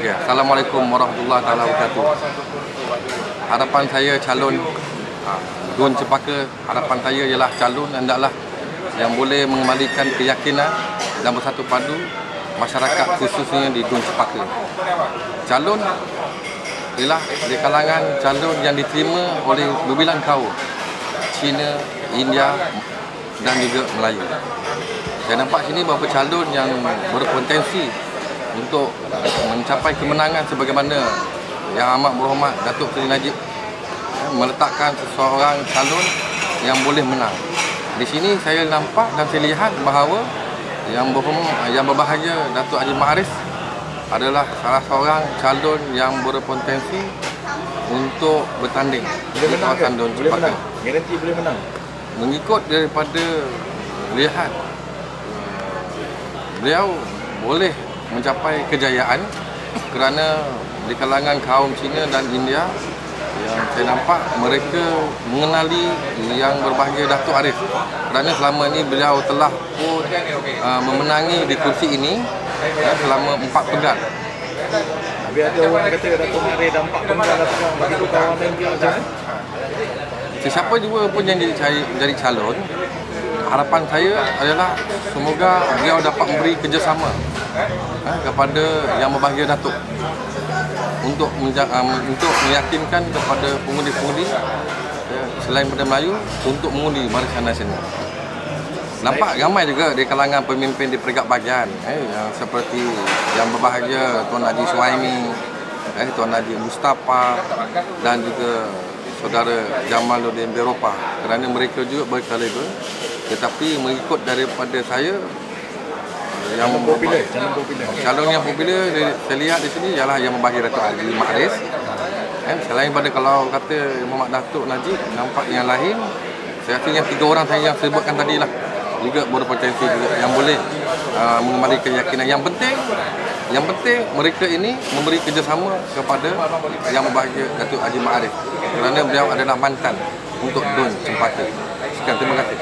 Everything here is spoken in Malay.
Okey, Assalamualaikum warahmatullahi wabarakatuh. Harapan saya calon Dun Cempaka, harapan saya ialah calon hendaklah yang boleh mengembalikan keyakinan dan bersatu padu masyarakat khususnya di Dun Cempaka. Calon ialah di kalangan calon yang diterima oleh berbilang kaum, Cina, India dan juga Melayu. Saya nampak sini beberapa calon yang berpotensi untuk mencapai kemenangan sebagaimana Yang Amat Berhormat Datuk Seri Najib meletakkan seseorang calon yang boleh menang. Di sini saya nampak dan saya lihat bahawa Yang Berbahagia Datuk Haji Ma'arif adalah salah seorang calon yang berpotensi untuk bertanding di kawasan Dun Cempaka. Garanti boleh menang. Mengikut daripada lihat, beliau boleh mencapai kejayaan kerana di kalangan kaum Cina dan India yang saya nampak mereka mengenali Yang Berbahagia Datuk Arif kerana selama ini beliau telah pun memenangi di kursi ini selama 4 pegat. Tapi ada orang kata Datuk Arif dampak penggal begitu kawan dan dia macam mana? Sesiapa juga pun yang jadi calon, harapan saya adalah semoga beliau dapat memberi kerjasama kepada Yang Berbahagia Datuk untuk meyakinkan kepada pengundi-pengundi selain pada Melayu untuk mengundi Barisan Nasional. Nampak ramai juga di kalangan pemimpin di peringkat bahagian yang seperti Yang Berbahagia Tuan Haji Suhaimi, Tuan Haji Mustafa dan juga Saudara Jamaluddin Beropah, kerana mereka juga berkaliber. Tetapi mengikut daripada saya, calon yang popular saya lihat di sini ialah Yang Berbahagia Datuk Haji Ma'arif. Selain pada kalau kata Muhammad Datuk Najib, nampak yang lain, saya rasa yang 3 orang saya yang sebutkan tadi lah juga berpotensi juga yang boleh mengembalikan keyakinan. Yang penting mereka ini memberi kerjasama kepada Yang Berbahagia Datuk Haji Ma'arif kerana beliau adalah mantan untuk Dun Cempaka. Sekian, terima kasih.